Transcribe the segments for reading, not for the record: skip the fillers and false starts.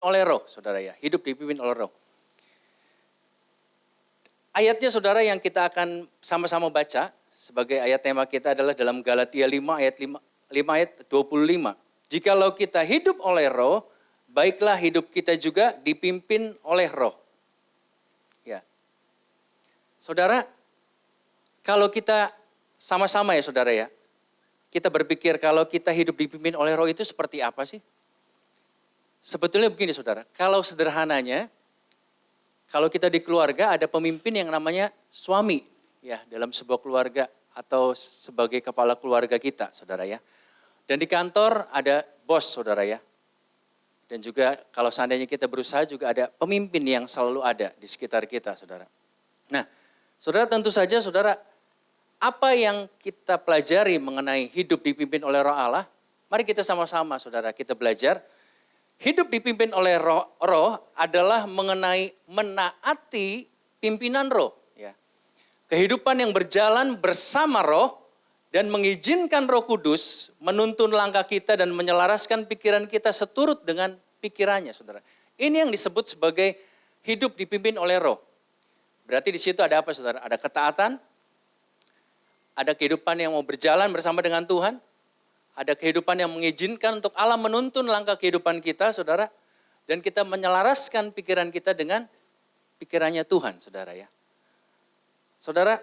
oleh roh, saudara ya. Hidup dipimpin oleh roh. Ayatnya saudara yang kita akan sama-sama baca sebagai ayat tema kita adalah dalam Galatia 5 ayat 5 ayat 25. Jikalau kita hidup oleh roh, baiklah hidup kita juga dipimpin oleh roh. Ya. Saudara, kalau kita sama-sama ya saudara ya, kita berpikir kalau kita hidup dipimpin oleh roh itu seperti apa sih? Sebetulnya begini saudara, kalau sederhananya, kalau kita di keluarga ada pemimpin yang namanya suami ya dalam sebuah keluarga atau sebagai kepala keluarga kita saudara ya. Dan di kantor ada bos saudara ya. Dan juga kalau seandainya kita berusaha juga ada pemimpin yang selalu ada di sekitar kita saudara. Nah saudara tentu saja saudara apa yang kita pelajari mengenai hidup dipimpin oleh roh Allah. Mari kita sama-sama saudara kita belajar. Hidup dipimpin oleh roh adalah mengenai menaati pimpinan roh. Ya. Kehidupan yang berjalan bersama roh dan mengizinkan Roh Kudus menuntun langkah kita dan menyelaraskan pikiran kita seturut dengan pikirannya, saudara. Ini yang disebut sebagai hidup dipimpin oleh roh. Berarti di situ ada apa, saudara? Ada ketaatan, ada kehidupan yang mau berjalan bersama dengan Tuhan, ada kehidupan yang mengizinkan untuk Allah menuntun langkah kehidupan kita, saudara. Dan kita menyelaraskan pikiran kita dengan pikirannya Tuhan, saudara ya. Saudara,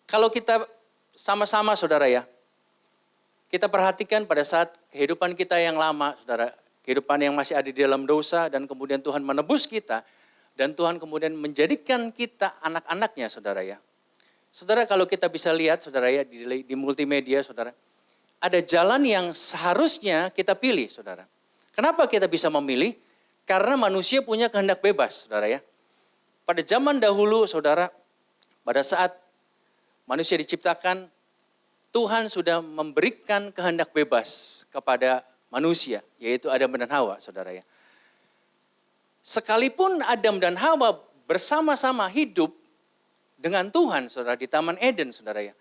kalau kita sama-sama, saudara ya, kita perhatikan pada saat kehidupan kita yang lama, saudara. Kehidupan yang masih ada di dalam dosa dan kemudian Tuhan menebus kita. Dan Tuhan kemudian menjadikan kita anak-anaknya, saudara ya. Saudara, kalau kita bisa lihat, saudara ya, di multimedia, saudara. Ada jalan yang seharusnya kita pilih, saudara. Kenapa kita bisa memilih? Karena manusia punya kehendak bebas, saudara ya. Pada zaman dahulu, saudara, pada saat manusia diciptakan, Tuhan sudah memberikan kehendak bebas kepada manusia, yaitu Adam dan Hawa, saudara ya. Sekalipun Adam dan Hawa bersama-sama hidup dengan Tuhan, saudara, di Taman Eden, saudara ya.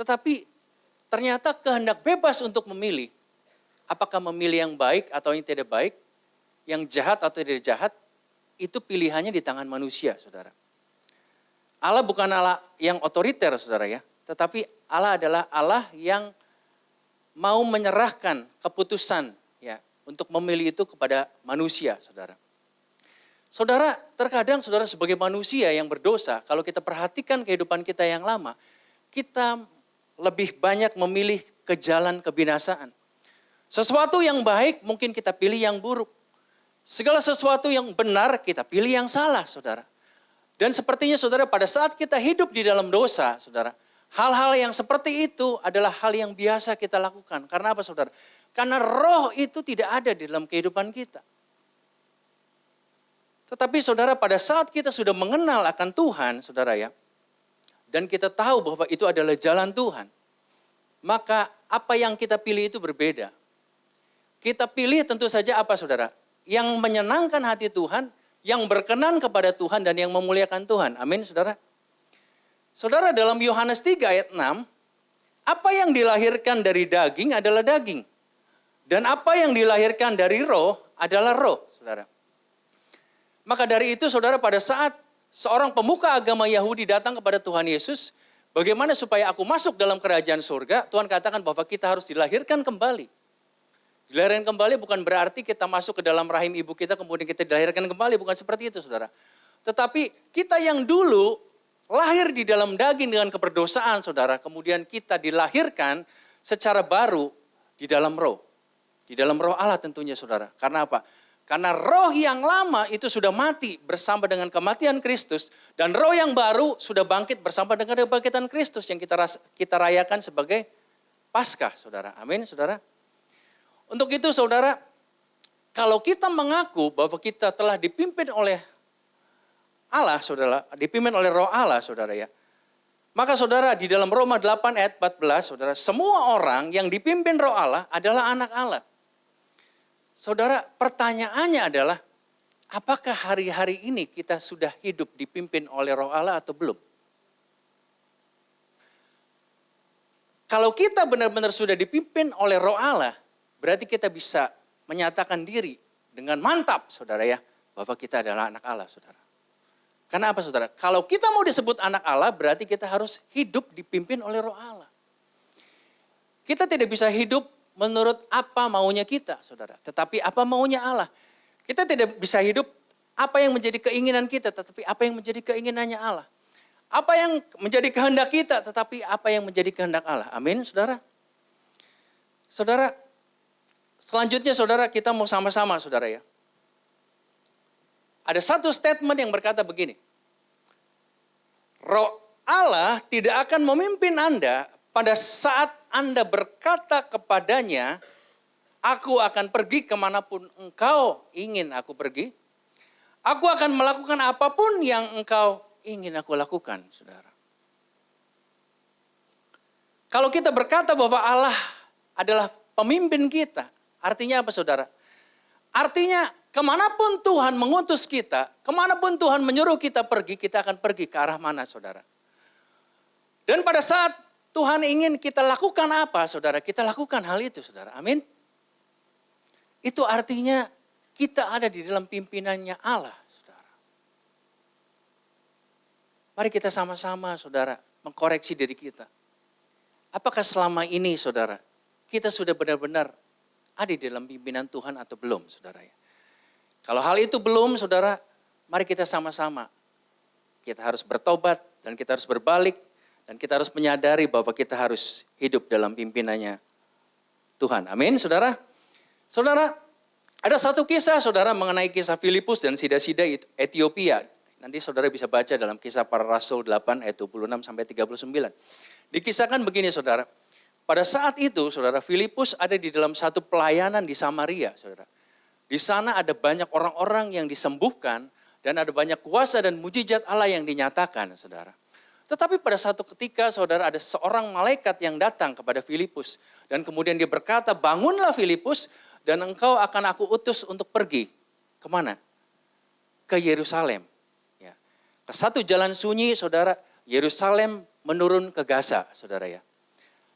Tetapi ternyata kehendak bebas untuk memilih, apakah memilih yang baik atau yang tidak baik, yang jahat atau tidak jahat, itu pilihannya di tangan manusia, saudara. Allah bukan Allah yang otoriter, saudara ya, tetapi Allah adalah Allah yang mau menyerahkan keputusan ya untuk memilih itu kepada manusia, saudara. Saudara, terkadang saudara sebagai manusia yang berdosa, kalau kita perhatikan kehidupan kita yang lama, kita lebih banyak memilih ke jalan kebinasaan. Sesuatu yang baik mungkin kita pilih yang buruk. Segala sesuatu yang benar kita pilih yang salah, saudara. Dan sepertinya saudara pada saat kita hidup di dalam dosa, saudara. Hal-hal yang seperti itu adalah hal yang biasa kita lakukan. Karena apa, saudara? Karena roh itu tidak ada di dalam kehidupan kita. Tetapi saudara pada saat kita sudah mengenal akan Tuhan, saudara ya. Dan kita tahu bahwa itu adalah jalan Tuhan. Maka apa yang kita pilih itu berbeda. Kita pilih tentu saja apa, saudara? Yang menyenangkan hati Tuhan, yang berkenan kepada Tuhan dan yang memuliakan Tuhan. Amin, saudara. Saudara, dalam Yohanes 3 ayat 6, apa yang dilahirkan dari daging adalah daging. Dan apa yang dilahirkan dari roh adalah roh, saudara. Maka dari itu, saudara, pada saat seorang pemuka agama Yahudi datang kepada Tuhan Yesus, bagaimana supaya aku masuk dalam kerajaan surga, Tuhan katakan bahwa kita harus dilahirkan kembali. Dilahirkan kembali bukan berarti kita masuk ke dalam rahim ibu kita, kemudian kita dilahirkan kembali, bukan seperti itu, saudara. Tetapi kita yang dulu lahir di dalam daging dengan keberdosaan, saudara, kemudian kita dilahirkan secara baru di dalam roh. Di dalam roh Allah tentunya, saudara. Karena apa? Karena roh yang lama itu sudah mati bersama dengan kematian Kristus. Dan roh yang baru sudah bangkit bersama dengan kebangkitan Kristus yang kita rayakan sebagai Paskah, saudara. Amin, saudara. Untuk itu, saudara, kalau kita mengaku bahwa kita telah dipimpin oleh Allah, saudara, dipimpin oleh roh Allah, saudara ya. Maka saudara, di dalam Roma 8 ayat 14, saudara, semua orang yang dipimpin roh Allah adalah anak Allah. Saudara, pertanyaannya adalah, apakah hari-hari ini kita sudah hidup dipimpin oleh roh Allah atau belum? Kalau kita benar-benar sudah dipimpin oleh roh Allah, berarti kita bisa menyatakan diri dengan mantap, saudara ya, bahwa kita adalah anak Allah, saudara. Karena apa, saudara? Kalau kita mau disebut anak Allah, berarti kita harus hidup dipimpin oleh Roh Allah. Kita tidak bisa hidup menurut apa maunya kita, saudara. Tetapi apa maunya Allah. Kita tidak bisa hidup apa yang menjadi keinginan kita, tetapi apa yang menjadi keinginannya Allah. Apa yang menjadi kehendak kita, tetapi apa yang menjadi kehendak Allah. Amin, saudara. Saudara, selanjutnya saudara kita mau sama-sama, saudara ya. Ada satu statement yang berkata begini. Roh Allah tidak akan memimpin Anda pada saat Anda berkata kepadanya, aku akan pergi kemanapun engkau ingin aku pergi. Aku akan melakukan apapun yang engkau ingin aku lakukan, saudara. Kalau kita berkata bahwa Allah adalah pemimpin kita, artinya apa, saudara? Artinya kemanapun Tuhan mengutus kita, kemanapun Tuhan menyuruh kita pergi, kita akan pergi ke arah mana, saudara. Dan pada saat Tuhan ingin kita lakukan apa, saudara, kita lakukan hal itu, saudara. Amin. Itu artinya kita ada di dalam pimpinannya Allah. Mari kita sama-sama, saudara, mengkoreksi diri kita. Apakah selama ini, saudara, kita sudah benar-benar ada di dalam pimpinan Tuhan atau belum, saudara ya? Kalau hal itu belum, saudara, mari kita sama-sama. Kita harus bertobat dan kita harus berbalik dan kita harus menyadari bahwa kita harus hidup dalam pimpinannya Tuhan. Amin, saudara. Saudara, ada satu kisah, saudara, mengenai kisah Filipus dan sida-sida Ethiopia. Nanti saudara bisa baca dalam Kisah Para Rasul 8 ayat 26 sampai 39. Dikisahkan begini, saudara. Pada saat itu, saudara, Filipus ada di dalam satu pelayanan di Samaria, saudara. Di sana ada banyak orang-orang yang disembuhkan dan ada banyak kuasa dan mujizat Allah yang dinyatakan, saudara. Tetapi pada satu ketika, saudara, ada seorang malaikat yang datang kepada Filipus dan kemudian dia berkata, bangunlah Filipus dan engkau akan aku utus untuk pergi. Kemana? Ke Yerusalem. Ke satu jalan sunyi, saudara, Yerusalem menurun ke Gaza, saudara ya.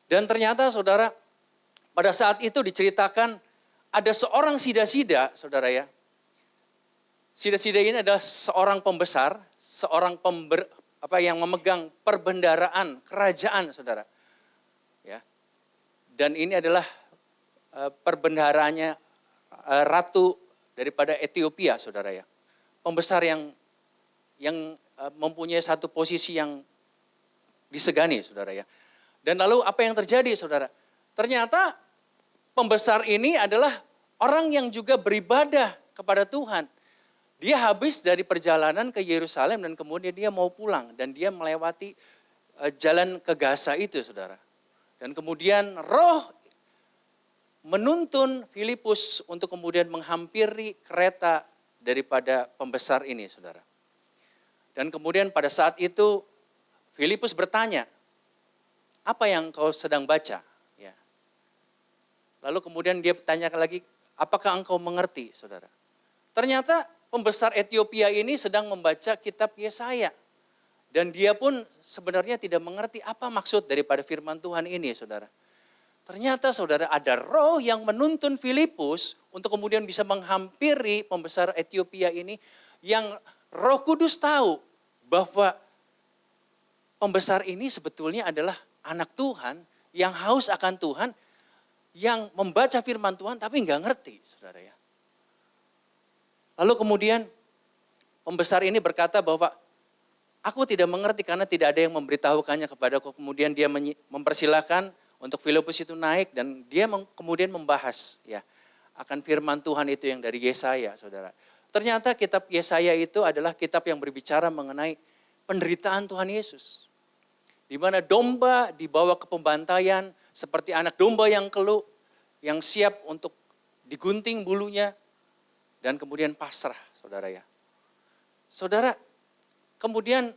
Dan ternyata, saudara, pada saat itu diceritakan ada seorang sida-sida, saudara ya. Sida-sida ini adalah seorang pembesar, seorang yang memegang perbendaraan kerajaan, saudara. Ya. Dan ini adalah perbendaharaannya ratu daripada Ethiopia, saudara ya. Pembesar yang mempunyai satu posisi yang disegani, saudara ya. Dan lalu apa yang terjadi, saudara? Ternyata pembesar ini adalah orang yang juga beribadah kepada Tuhan. Dia habis dari perjalanan ke Yerusalem dan kemudian dia mau pulang. Dan dia melewati jalan ke Gaza itu, saudara. Dan kemudian roh menuntun Filipus untuk kemudian menghampiri kereta daripada pembesar ini, saudara. Dan kemudian pada saat itu Filipus bertanya, apa yang kau sedang baca? Ya. Lalu kemudian dia bertanya lagi, apakah engkau mengerti, saudara? Ternyata pembesar Ethiopia ini sedang membaca kitab Yesaya. Dan dia pun sebenarnya tidak mengerti apa maksud daripada firman Tuhan ini, saudara. Ternyata, saudara, ada roh yang menuntun Filipus untuk kemudian bisa menghampiri pembesar Ethiopia ini yang Roh Kudus tahu bahwa pembesar ini sebetulnya adalah anak Tuhan yang haus akan Tuhan, yang membaca firman Tuhan tapi nggak ngerti, saudara ya. Lalu kemudian pembesar ini berkata bahwa aku tidak mengerti karena tidak ada yang memberitahukannya kepadaku. Kemudian dia mempersilahkan untuk Filipus itu naik dan dia kemudian membahas ya akan firman Tuhan itu yang dari Yesaya, saudara. Ternyata kitab Yesaya itu adalah kitab yang berbicara mengenai penderitaan Tuhan Yesus. Di mana domba dibawa ke pembantaian seperti anak domba yang keluh, yang siap untuk digunting bulunya dan kemudian pasrah, saudara ya. Saudara, kemudian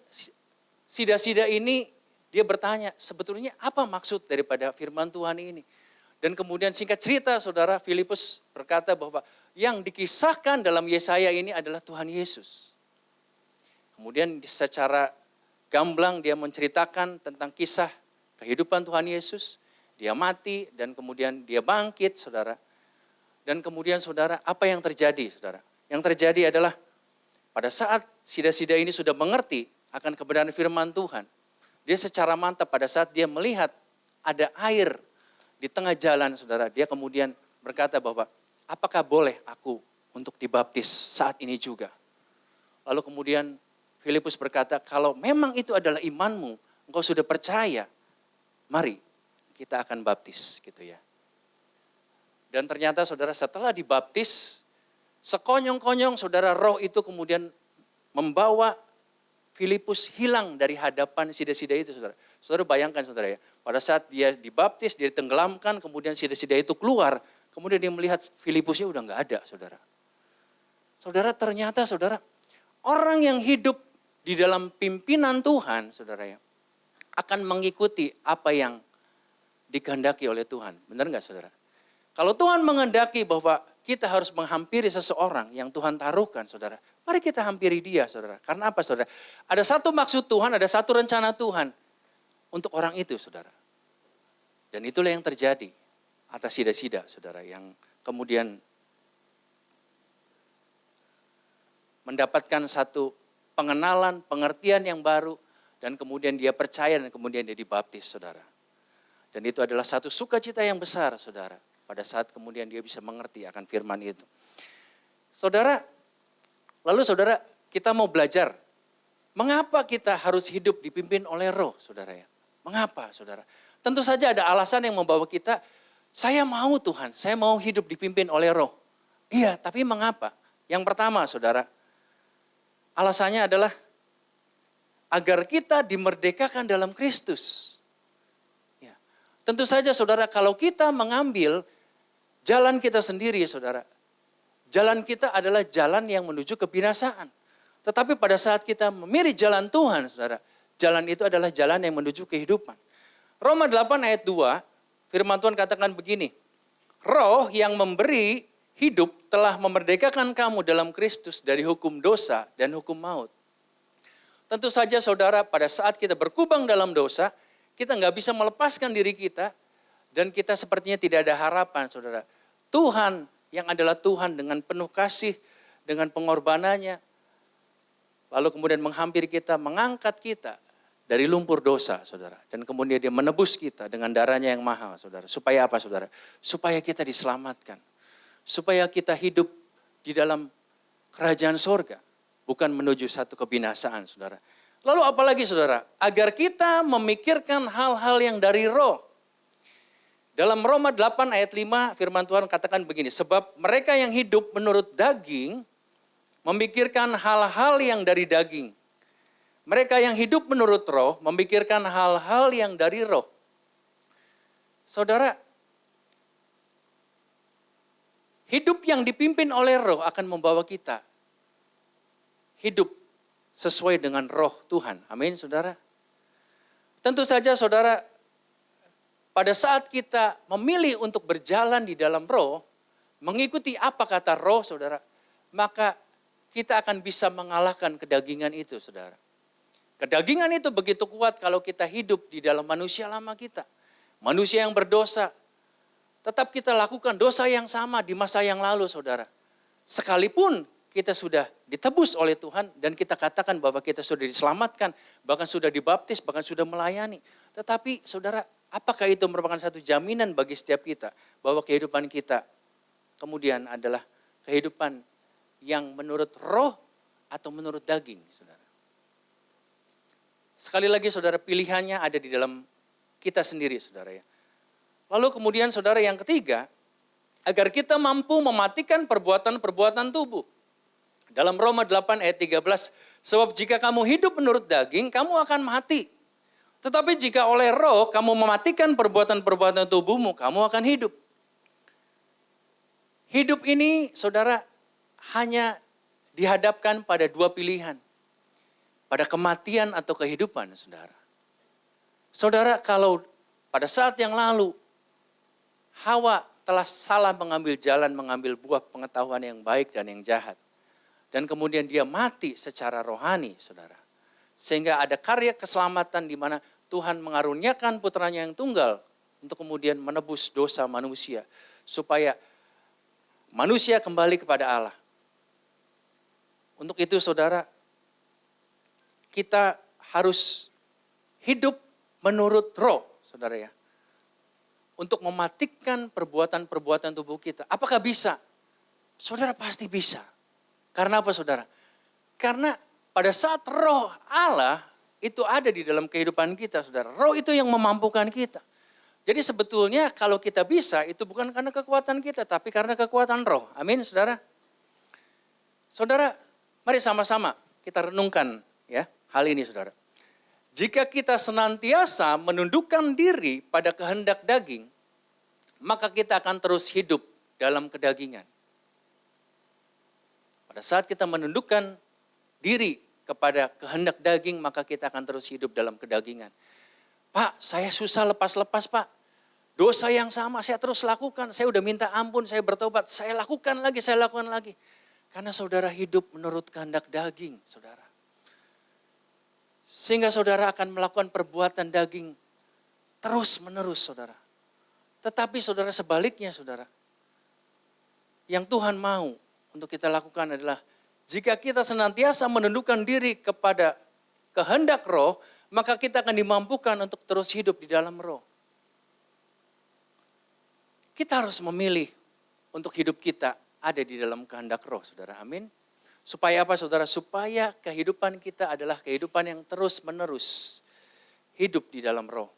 sida-sida ini dia bertanya, sebetulnya apa maksud daripada firman Tuhan ini? Dan kemudian singkat cerita, saudara, Filipus berkata bahwa yang dikisahkan dalam Yesaya ini adalah Tuhan Yesus. Kemudian secara gamblang dia menceritakan tentang kisah kehidupan Tuhan Yesus. Dia mati dan kemudian dia bangkit, saudara. Dan kemudian saudara, apa yang terjadi saudara? Yang terjadi adalah pada saat sida-sida ini sudah mengerti akan kebenaran firman Tuhan, dia secara mantap pada saat dia melihat ada air di tengah jalan saudara, dia kemudian berkata bahwa apakah boleh aku untuk dibaptis saat ini juga? Lalu kemudian Filipus berkata, kalau memang itu adalah imanmu, engkau sudah percaya, mari kita akan baptis gitu ya. Dan ternyata saudara setelah dibaptis, sekonyong-konyong saudara roh itu kemudian membawa Filipus hilang dari hadapan sida-sida itu saudara. Saudara bayangkan saudara ya, pada saat dia dibaptis, dia ditenggelamkan, kemudian sida-sida itu keluar, kemudian dia melihat Filipusnya udah gak ada saudara. Saudara ternyata saudara, orang yang hidup di dalam pimpinan Tuhan saudara ya, akan mengikuti apa yang dikehendaki oleh Tuhan. Benar gak saudara? Kalau Tuhan menghendaki bahwa kita harus menghampiri seseorang yang Tuhan taruhkan, saudara. Mari kita hampiri dia, saudara. Karena apa, saudara? Ada satu maksud Tuhan, ada satu rencana Tuhan untuk orang itu, saudara. Dan itulah yang terjadi atas sida-sida, saudara. Yang kemudian mendapatkan satu pengenalan, pengertian yang baru, dan kemudian dia percaya dan kemudian dia dibaptis, saudara. Dan itu adalah satu sukacita yang besar, saudara. Pada saat kemudian dia bisa mengerti akan firman itu. Saudara, lalu saudara kita mau belajar. Mengapa kita harus hidup dipimpin oleh roh, saudara ya? Mengapa, saudara? Tentu saja ada alasan yang membawa kita, saya mau Tuhan, saya mau hidup dipimpin oleh roh. Iya, tapi mengapa? Yang pertama, saudara, alasannya adalah agar kita dimerdekakan dalam Kristus. Ya. Tentu saja, saudara, kalau kita mengambil jalan kita sendiri, saudara. Jalan kita adalah jalan yang menuju kebinasaan. Tetapi pada saat kita memilih jalan Tuhan, saudara, jalan itu adalah jalan yang menuju kehidupan. Roma 8 ayat 2, firman Tuhan katakan begini, roh yang memberi hidup telah memerdekakan kamu dalam Kristus dari hukum dosa dan hukum maut. Tentu saja saudara, pada saat kita berkubang dalam dosa, kita nggak bisa melepaskan diri kita, dan kita sepertinya tidak ada harapan, saudara. Tuhan yang adalah Tuhan dengan penuh kasih, dengan pengorbanannya, lalu kemudian menghampiri kita, mengangkat kita dari lumpur dosa, saudara. Dan kemudian dia menebus kita dengan darahnya yang mahal, saudara. Supaya apa, saudara? Supaya kita diselamatkan. Supaya kita hidup di dalam kerajaan sorga, bukan menuju satu kebinasaan, saudara. Lalu apalagi, saudara? Agar kita memikirkan hal-hal yang dari roh. Dalam Roma 8 ayat 5 firman Tuhan katakan begini, sebab mereka yang hidup menurut daging memikirkan hal-hal yang dari daging. Mereka yang hidup menurut roh memikirkan hal-hal yang dari roh. Saudara, hidup yang dipimpin oleh roh akan membawa kita hidup sesuai dengan roh Tuhan. Amin, saudara. Tentu saja, saudara, pada saat kita memilih untuk berjalan di dalam roh, mengikuti apa kata roh, saudara, maka kita akan bisa mengalahkan kedagingan itu, saudara. Kedagingan itu begitu kuat kalau kita hidup di dalam manusia lama kita. Manusia yang berdosa, tetap kita lakukan dosa yang sama di masa yang lalu, saudara. Sekalipun kita sudah ditebus oleh Tuhan dan kita katakan bahwa kita sudah diselamatkan, bahkan sudah dibaptis, bahkan sudah melayani. Tetapi saudara, apakah itu merupakan satu jaminan bagi setiap kita bahwa kehidupan kita kemudian adalah kehidupan yang menurut roh atau menurut daging, saudara? Sekali lagi, saudara, pilihannya ada di dalam kita sendiri, saudara ya. Lalu kemudian, saudara, yang ketiga, agar kita mampu mematikan perbuatan-perbuatan tubuh. Dalam Roma 8 ayat 13, sebab jika kamu hidup menurut daging, kamu akan mati. Tetapi jika oleh roh kamu mematikan perbuatan-perbuatan tubuhmu, kamu akan hidup. Hidup ini, saudara, hanya dihadapkan pada dua pilihan. Pada kematian atau kehidupan, saudara. Saudara, kalau pada saat yang lalu, Hawa telah salah mengambil jalan, mengambil buah pengetahuan yang baik dan yang jahat. Dan kemudian dia mati secara rohani, saudara. Sehingga ada karya keselamatan di mana Tuhan mengaruniakan putranya yang tunggal untuk kemudian menebus dosa manusia. Supaya manusia kembali kepada Allah. Untuk itu saudara, kita harus hidup menurut roh, saudara ya. Untuk mematikan perbuatan-perbuatan tubuh kita. Apakah bisa? Saudara pasti bisa. Karena apa saudara? Karena pada saat roh Allah itu ada di dalam kehidupan kita saudara. Roh itu yang memampukan kita. Jadi sebetulnya kalau kita bisa itu bukan karena kekuatan kita tapi karena kekuatan roh. Amin saudara. Saudara, mari sama-sama kita renungkan ya hal ini saudara. Jika kita senantiasa menundukkan diri pada kehendak daging, maka kita akan terus hidup dalam kedagingan. Pada saat kita menundukkan diri kepada kehendak daging, maka kita akan terus hidup dalam kedagingan. Pak, saya susah lepas-lepas Pak. Dosa yang sama saya terus lakukan. Saya udah minta ampun, saya bertobat. Saya lakukan lagi. Karena saudara hidup menurut kehendak daging, saudara. Sehingga saudara akan melakukan perbuatan daging terus menerus, saudara. Tetapi saudara sebaliknya, saudara. Yang Tuhan mau untuk kita lakukan adalah jika kita senantiasa menundukkan diri kepada kehendak roh, maka kita akan dimampukan untuk terus hidup di dalam roh. Kita harus memilih untuk hidup kita ada di dalam kehendak roh, saudara. Amin. Supaya apa, saudara? Supaya kehidupan kita adalah kehidupan yang terus menerus hidup di dalam roh.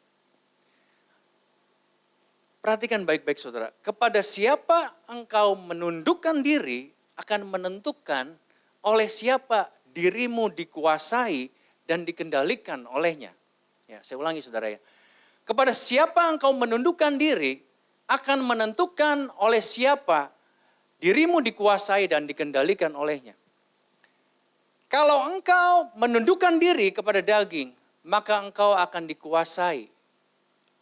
Perhatikan baik-baik, saudara. Kepada siapa engkau menundukkan diri akan menentukan oleh siapa dirimu dikuasai dan dikendalikan olehnya. Ya, saya ulangi saudara ya. Kepada siapa engkau menundukkan diri akan menentukan oleh siapa dirimu dikuasai dan dikendalikan olehnya. Kalau engkau menundukkan diri kepada daging, maka engkau akan dikuasai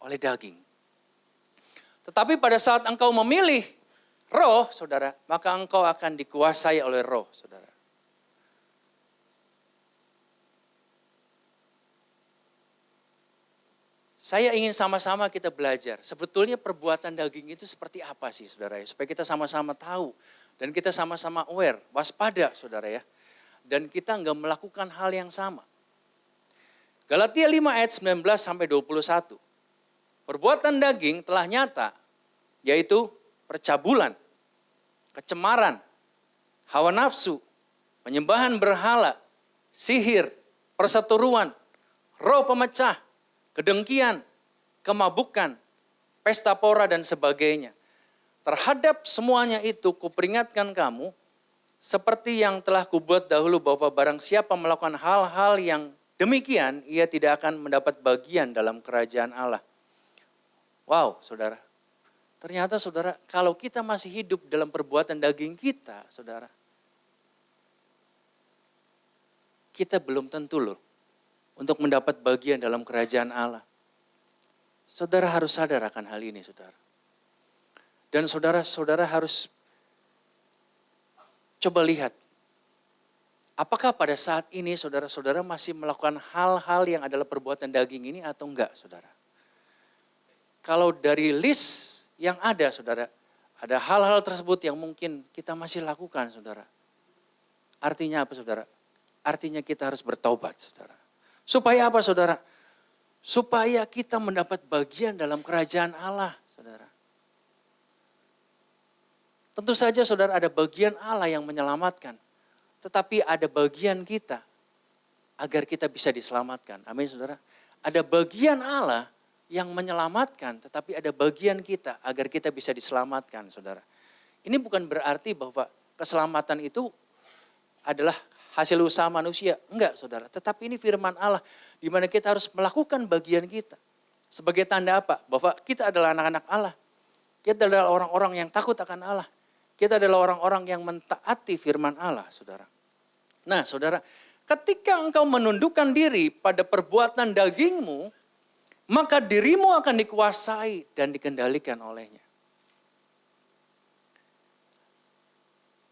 oleh daging. Tetapi pada saat engkau memilih roh, saudara, maka engkau akan dikuasai oleh roh, saudara. Saya ingin sama-sama kita belajar. Sebetulnya perbuatan daging itu seperti apa sih, saudara ya? Supaya kita sama-sama tahu dan kita sama-sama aware, waspada, saudara ya. Dan kita enggak melakukan hal yang sama. Galatia 5 ayat 19 sampai 21. Perbuatan daging telah nyata, yaitu percabulan, kecemaran, hawa nafsu, penyembahan berhala, sihir, perseteruan, roh pemecah, kedengkian, kemabukan, pesta pora dan sebagainya. Terhadap semuanya itu kuperingatkan kamu, seperti yang telah kubuat dahulu bahwa barang siapa melakukan hal-hal yang demikian, ia tidak akan mendapat bagian dalam kerajaan Allah. Wow, saudara. Ternyata saudara, kalau kita masih hidup dalam perbuatan daging kita, saudara, kita belum tentu loh untuk mendapat bagian dalam kerajaan Allah. Saudara harus sadar akan hal ini, saudara. Dan saudara harus coba lihat, apakah pada saat ini saudara-saudara masih melakukan hal-hal yang adalah perbuatan daging ini atau enggak, saudara? Kalau dari list yang ada, saudara, ada hal-hal tersebut yang mungkin kita masih lakukan, saudara. Artinya apa, saudara? Artinya kita harus bertaubat, saudara. Supaya apa, saudara? Supaya kita mendapat bagian dalam kerajaan Allah, saudara. Tentu saja, saudara, ada bagian Allah yang menyelamatkan. Tetapi ada bagian kita agar kita bisa diselamatkan. Amin, saudara. Ada bagian Allah yang menyelamatkan, tetapi ada bagian kita agar kita bisa diselamatkan, saudara. Ini bukan berarti bahwa keselamatan itu adalah hasil usaha manusia. Enggak, saudara. Tetapi ini firman Allah, di mana kita harus melakukan bagian kita. Sebagai tanda apa? Bahwa kita adalah anak-anak Allah. Kita adalah orang-orang yang takut akan Allah. Kita adalah orang-orang yang mentaati firman Allah, saudara. Nah, saudara, ketika engkau menundukkan diri pada perbuatan dagingmu, maka dirimu akan dikuasai dan dikendalikan olehnya.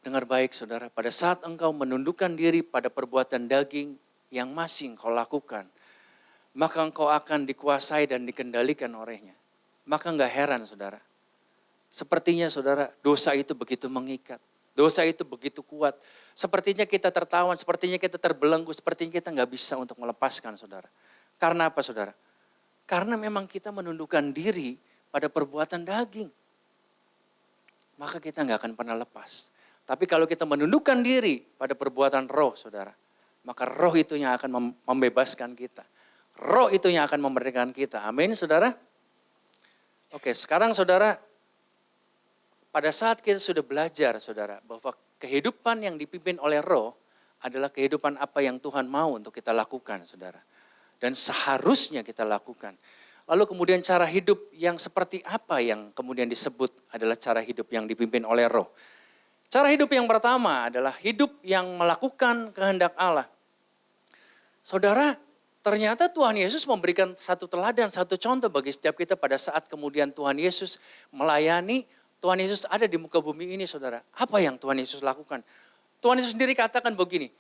Dengar baik, saudara, pada saat engkau menundukkan diri pada perbuatan daging yang masih engkau lakukan, maka engkau akan dikuasai dan dikendalikan olehnya. Maka enggak heran, saudara, Sepertinya saudara, dosa itu begitu mengikat. Dosa itu begitu kuat. Sepertinya kita tertawan, sepertinya kita terbelenggu, sepertinya kita nggak bisa untuk melepaskan saudara. Karena apa saudara? Karena memang kita menundukkan diri pada perbuatan daging. Maka kita nggak akan pernah lepas. Tapi kalau kita menundukkan diri pada perbuatan roh saudara, maka roh itu yang akan membebaskan kita. Roh itu yang akan memerdekakan kita. Amin saudara. Oke, sekarang saudara, pada saat kita sudah belajar saudara, bahwa kehidupan yang dipimpin oleh roh adalah kehidupan apa yang Tuhan mau untuk kita lakukan saudara. Dan seharusnya kita lakukan. Lalu kemudian cara hidup yang seperti apa yang kemudian disebut adalah cara hidup yang dipimpin oleh roh. Cara hidup yang pertama adalah hidup yang melakukan kehendak Allah. Saudara, ternyata Tuhan Yesus memberikan satu teladan, satu contoh bagi setiap kita pada saat kemudian Tuhan Yesus melayani. Tuhan Yesus ada di muka bumi ini saudara. Apa yang Tuhan Yesus lakukan? Tuhan Yesus sendiri katakan begini,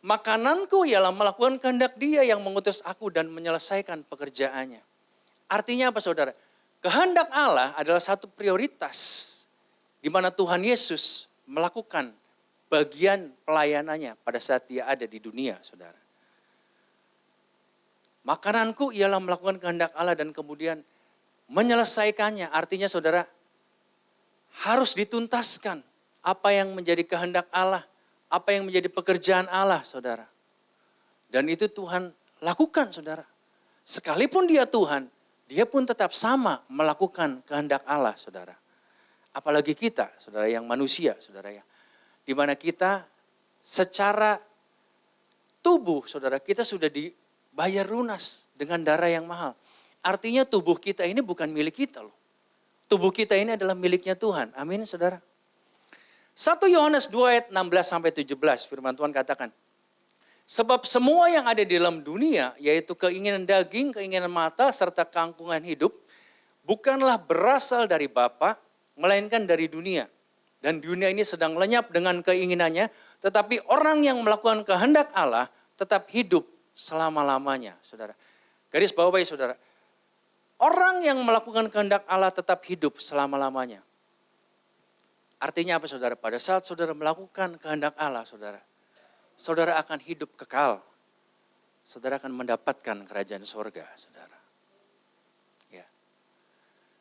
makananku ialah melakukan kehendak Dia yang mengutus aku dan menyelesaikan pekerjaannya. Artinya apa saudara? Kehendak Allah adalah satu prioritas di mana Tuhan Yesus melakukan bagian pelayanannya pada saat Dia ada di dunia saudara. Makananku ialah melakukan kehendak Allah dan kemudian menyelesaikannya. Artinya saudara, harus dituntaskan apa yang menjadi kehendak Allah, apa yang menjadi pekerjaan Allah, saudara. Dan itu Tuhan lakukan, saudara. Sekalipun Dia Tuhan, Dia pun tetap sama melakukan kehendak Allah, saudara. Apalagi kita, saudara, yang manusia, saudara ya. Di mana kita secara tubuh, saudara, kita sudah dibayar lunas dengan darah yang mahal. Artinya tubuh kita ini bukan milik kita loh. Tubuh kita ini adalah miliknya Tuhan. Amin saudara. 1 Yohanes 2 ayat 16-17 firman Tuhan katakan. Sebab semua yang ada di dalam dunia yaitu keinginan daging, keinginan mata serta keangkuhan hidup bukanlah berasal dari Bapa melainkan dari dunia. Dan dunia ini sedang lenyap dengan keinginannya tetapi orang yang melakukan kehendak Allah tetap hidup selama-lamanya saudara. Garis bawahi saudara. Orang yang melakukan kehendak Allah tetap hidup selama-lamanya. Artinya apa saudara? Pada saat saudara melakukan kehendak Allah saudara, saudara akan hidup kekal. Saudara akan mendapatkan kerajaan sorga saudara. Ya.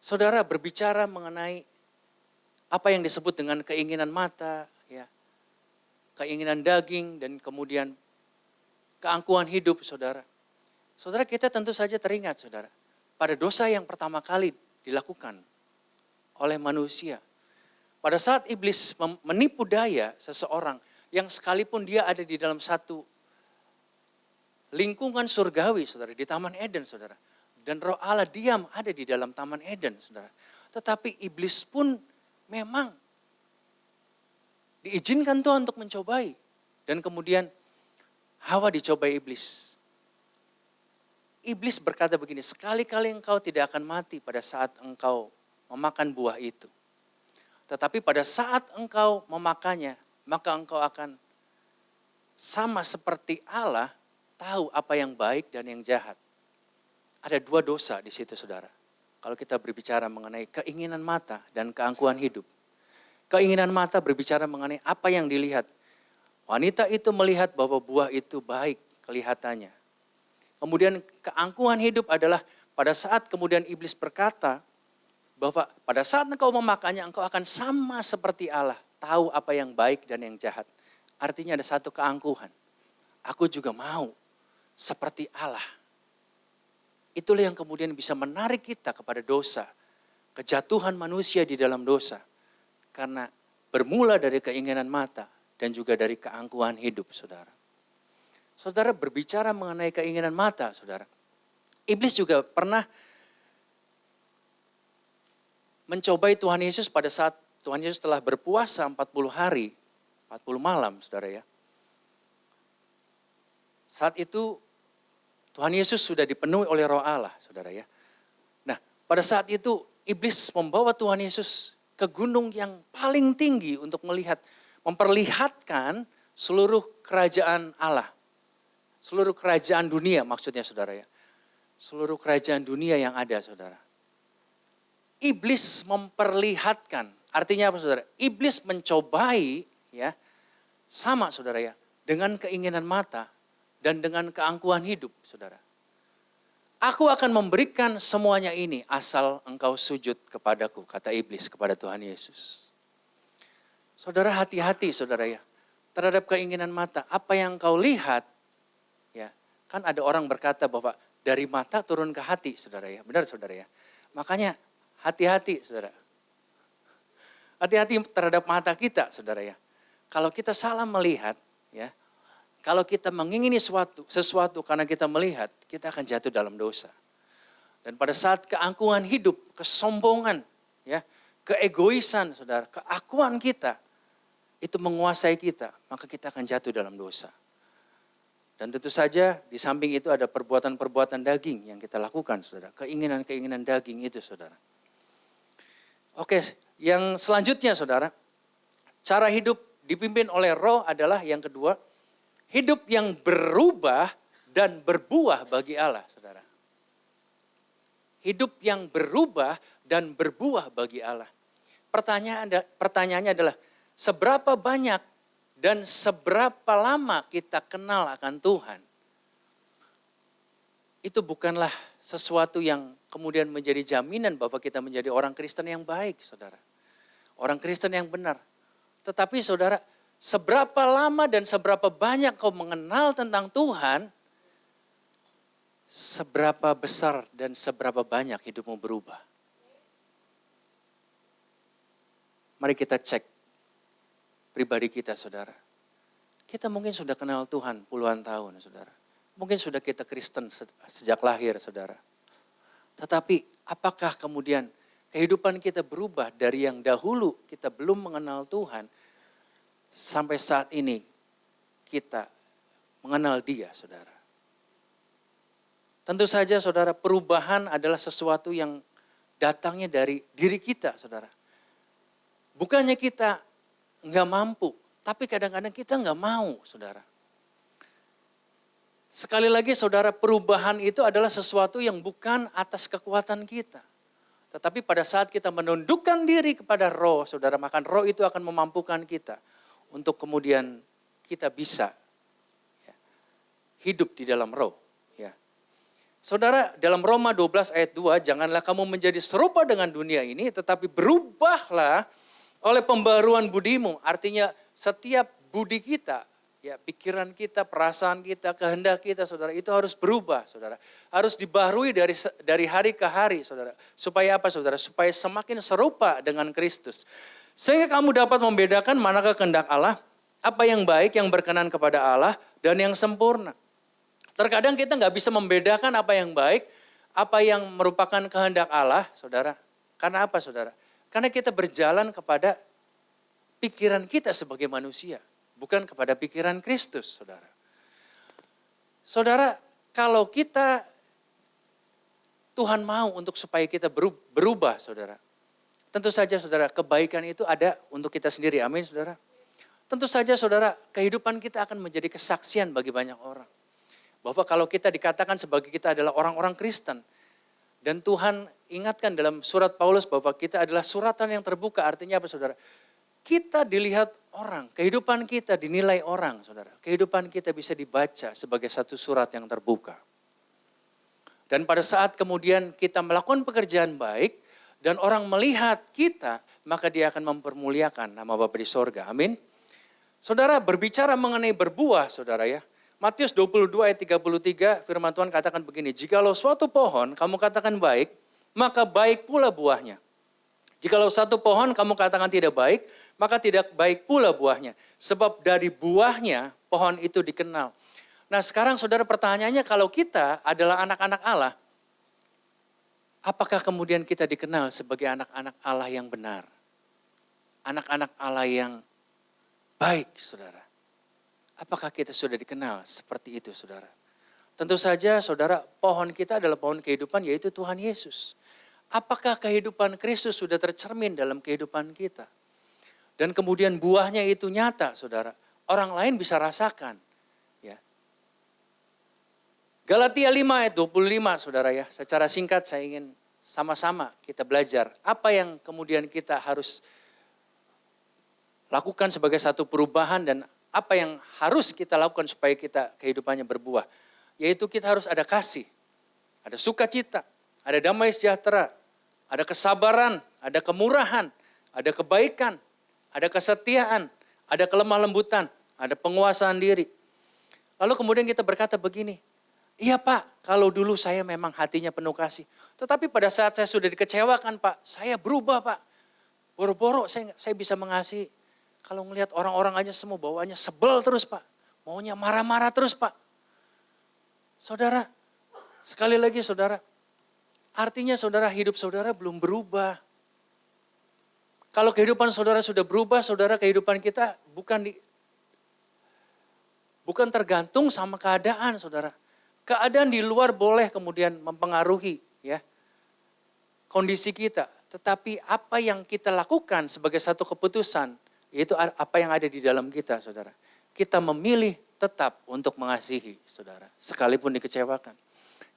Saudara berbicara mengenai apa yang disebut dengan keinginan mata, ya, keinginan daging dan kemudian keangkuhan hidup saudara. Saudara kita tentu saja teringat saudara. Pada dosa yang pertama kali dilakukan oleh manusia. Pada saat iblis menipu daya seseorang yang sekalipun dia ada di dalam satu lingkungan surgawi saudara, di Taman Eden saudara. Dan roh Allah diam ada di dalam Taman Eden saudara. Tetapi iblis pun memang diizinkan Tuhan untuk mencobai. Dan kemudian Hawa dicobai iblis. Iblis berkata begini, sekali-kali engkau tidak akan mati pada saat engkau memakan buah itu. Tetapi pada saat engkau memakannya, maka engkau akan sama seperti Allah, tahu apa yang baik dan yang jahat. Ada dua dosa di situ saudara. Kalau kita berbicara mengenai keinginan mata dan keangkuhan hidup. Keinginan mata berbicara mengenai apa yang dilihat. Wanita itu melihat bahwa buah itu baik kelihatannya. Kemudian keangkuhan hidup adalah pada saat kemudian iblis berkata bahwa pada saat engkau memakannya engkau akan sama seperti Allah. Tahu apa yang baik dan yang jahat. Artinya ada satu keangkuhan. Aku juga mau seperti Allah. Itulah yang kemudian bisa menarik kita kepada dosa. Kejatuhan manusia di dalam dosa. Karena bermula dari keinginan mata dan juga dari keangkuhan hidup saudara. Saudara berbicara mengenai keinginan mata, saudara. Iblis juga pernah mencobai Tuhan Yesus pada saat Tuhan Yesus telah berpuasa 40 hari, 40 malam, saudara ya. Saat itu Tuhan Yesus sudah dipenuhi oleh roh Allah, saudara ya. Nah, pada saat itu iblis membawa Tuhan Yesus ke gunung yang paling tinggi untuk melihat, memperlihatkan seluruh kerajaan Allah. Seluruh kerajaan dunia maksudnya saudara ya. Seluruh kerajaan dunia yang ada saudara. iblis memperlihatkan. Artinya apa saudara? Iblis mencobai ya, sama saudara ya, dengan keinginan mata dan dengan keangkuhan hidup saudara. Aku akan memberikan semuanya ini asal engkau sujud kepadaku, kata iblis kepada Tuhan Yesus. Saudara hati-hati saudara ya, terhadap keinginan mata. Apa yang kau lihat, ya kan ada orang berkata bahwa dari mata turun ke hati saudara ya. Benar saudara ya. Makanya hati-hati saudara. Hati-hati terhadap mata kita saudara ya. Kalau kita salah melihat ya, kalau kita mengingini sesuatu karena kita melihat, kita akan jatuh dalam dosa. Dan pada saat keangkuhan hidup, kesombongan, ya, keegoisan, saudara, keakuan kita, itu menguasai kita, maka kita akan jatuh dalam dosa. Dan tentu saja di samping itu ada perbuatan-perbuatan daging yang kita lakukan, saudara. Keinginan-keinginan daging itu, saudara. Oke, yang selanjutnya, saudara, cara hidup dipimpin oleh roh adalah yang kedua, hidup yang berubah dan berbuah bagi Allah, saudara. Hidup yang berubah dan berbuah bagi Allah. Pertanyaannya adalah, seberapa banyak dan seberapa lama kita kenal akan Tuhan? Itu bukanlah sesuatu yang kemudian menjadi jaminan bahwa kita menjadi orang Kristen yang baik, saudara. Orang Kristen yang benar. Tetapi saudara, seberapa lama dan seberapa banyak kau mengenal tentang Tuhan, seberapa besar dan seberapa banyak hidupmu berubah. Mari kita cek pribadi kita, saudara. Kita mungkin sudah kenal Tuhan puluhan tahun, saudara. Mungkin sudah kita Kristen sejak lahir, saudara. Tetapi apakah kemudian kehidupan kita berubah dari yang dahulu kita belum mengenal Tuhan, sampai saat ini kita mengenal Dia, saudara. Tentu saja, saudara, perubahan adalah sesuatu yang datangnya dari diri kita, saudara. Bukannya kita nggak mampu, tapi kadang-kadang kita nggak mau, saudara. Sekali lagi, saudara, perubahan itu adalah sesuatu yang bukan atas kekuatan kita. Tetapi pada saat kita menundukkan diri kepada roh, saudara, maka roh itu akan memampukan kita untuk kemudian kita bisa ya, hidup di dalam roh. Ya. Saudara, dalam Roma 12 ayat 2, janganlah kamu menjadi serupa dengan dunia ini, tetapi berubahlah oleh pembaruan budimu. Artinya setiap budi kita, ya, pikiran kita, perasaan kita, kehendak kita, saudara, itu harus berubah, saudara. Harus dibaharui dari hari ke hari, saudara. Supaya apa, saudara? Supaya semakin serupa dengan Kristus. Sehingga kamu dapat membedakan manakah kehendak Allah, apa yang baik, yang berkenan kepada Allah, dan yang sempurna. Terkadang kita nggak bisa membedakan apa yang baik, apa yang merupakan kehendak Allah, saudara. Karena apa, saudara? Karena kita berjalan kepada pikiran kita sebagai manusia, bukan kepada pikiran Kristus, saudara. Saudara, kalau kita, Tuhan mau untuk supaya kita berubah, saudara. Tentu saja, saudara, kebaikan itu ada untuk kita sendiri. Amin, saudara. Tentu saja, saudara, kehidupan kita akan menjadi kesaksian bagi banyak orang. Bahwa kalau kita dikatakan sebagai kita adalah orang-orang Kristen. Dan Tuhan ingatkan dalam surat Paulus bahwa kita adalah suratan yang terbuka. Artinya apa, saudara? Kita dilihat orang, kehidupan kita dinilai orang, saudara. Kehidupan kita bisa dibaca sebagai satu surat yang terbuka. Dan pada saat kemudian kita melakukan pekerjaan baik, dan orang melihat kita, maka dia akan mempermuliakan nama Bapa di sorga. Amin. Saudara, berbicara mengenai berbuah, saudara ya. Matius 22 ayat 33, firman Tuhan katakan begini, jikalau suatu pohon kamu katakan baik, maka baik pula buahnya. Jikalau satu pohon kamu katakan tidak baik, maka tidak baik pula buahnya. Sebab dari buahnya pohon itu dikenal. Nah sekarang saudara, pertanyaannya, kalau kita adalah anak-anak Allah, apakah kemudian kita dikenal sebagai anak-anak Allah yang benar? Anak-anak Allah yang baik, saudara. Apakah kita sudah dikenal seperti itu, saudara? Tentu saja, saudara, pohon kita adalah pohon kehidupan, yaitu Tuhan Yesus. Apakah kehidupan Kristus sudah tercermin dalam kehidupan kita? Dan kemudian buahnya itu nyata, saudara. Orang lain bisa rasakan. Ya. Galatia 5 ayat 25, saudara ya. Secara singkat saya ingin sama-sama kita belajar apa yang kemudian kita harus lakukan sebagai satu perubahan dan apa yang harus kita lakukan supaya kita kehidupannya berbuah. Yaitu kita harus ada kasih, ada sukacita, ada damai sejahtera, ada kesabaran, ada kemurahan, ada kebaikan, ada kesetiaan, ada kelemah lembutan, ada penguasaan diri. Lalu kemudian kita berkata begini, iya Pak, kalau dulu saya memang hatinya penuh kasih. Tetapi pada saat saya sudah dikecewakan Pak, saya berubah Pak. Boro-boro saya bisa mengasihi. Kalau ngelihat orang-orang aja semua bawaannya sebel terus Pak. Maunya marah-marah terus Pak. Saudara, sekali lagi saudara, artinya saudara hidup saudara belum berubah. Kalau kehidupan saudara sudah berubah, saudara kehidupan kita bukan tergantung sama keadaan saudara. Keadaan di luar boleh kemudian mempengaruhi ya kondisi kita. Tetapi apa yang kita lakukan sebagai satu keputusan, yaitu apa yang ada di dalam kita saudara. Kita memilih tetap untuk mengasihi saudara, sekalipun dikecewakan.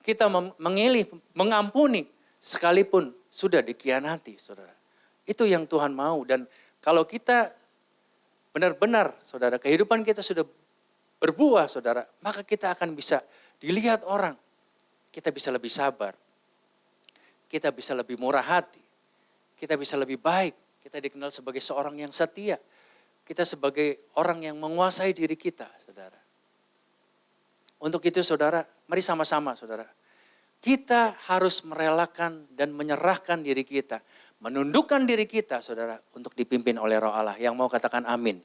Kita memilih mengampuni sekalipun sudah dikhianati saudara. Itu yang Tuhan mau dan kalau kita benar-benar saudara kehidupan kita sudah berbuah saudara, maka kita akan bisa dilihat orang. Kita bisa lebih sabar, kita bisa lebih murah hati, kita bisa lebih baik, kita dikenal sebagai seorang yang setia. Kita sebagai orang yang menguasai diri kita, saudara. Untuk itu saudara, mari sama-sama saudara. Kita harus merelakan dan menyerahkan diri kita. Menundukkan diri kita saudara untuk dipimpin oleh Roh Allah. Yang mau katakan amin.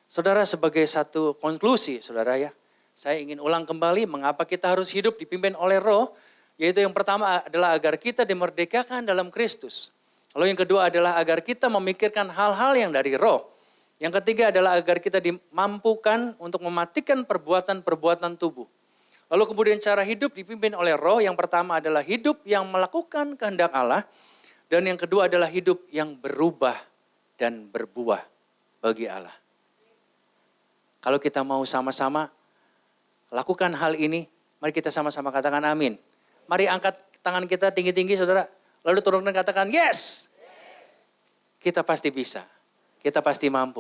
Saudara sebagai satu konklusi saudara ya. Saya ingin ulang kembali mengapa kita harus hidup dipimpin oleh Roh. Yaitu yang pertama adalah agar kita dimerdekakan dalam Kristus. Lalu yang kedua adalah agar kita memikirkan hal-hal yang dari Roh. Yang ketiga adalah agar kita dimampukan untuk mematikan perbuatan-perbuatan tubuh. Lalu kemudian cara hidup dipimpin oleh Roh. Yang pertama adalah hidup yang melakukan kehendak Allah. Dan yang kedua adalah hidup yang berubah dan berbuah bagi Allah. Kalau kita mau sama-sama lakukan hal ini, mari kita sama-sama katakan amin. Mari angkat tangan kita tinggi-tinggi saudara. Lalu turunkan katakan yes. Kita pasti bisa. Kita pasti mampu.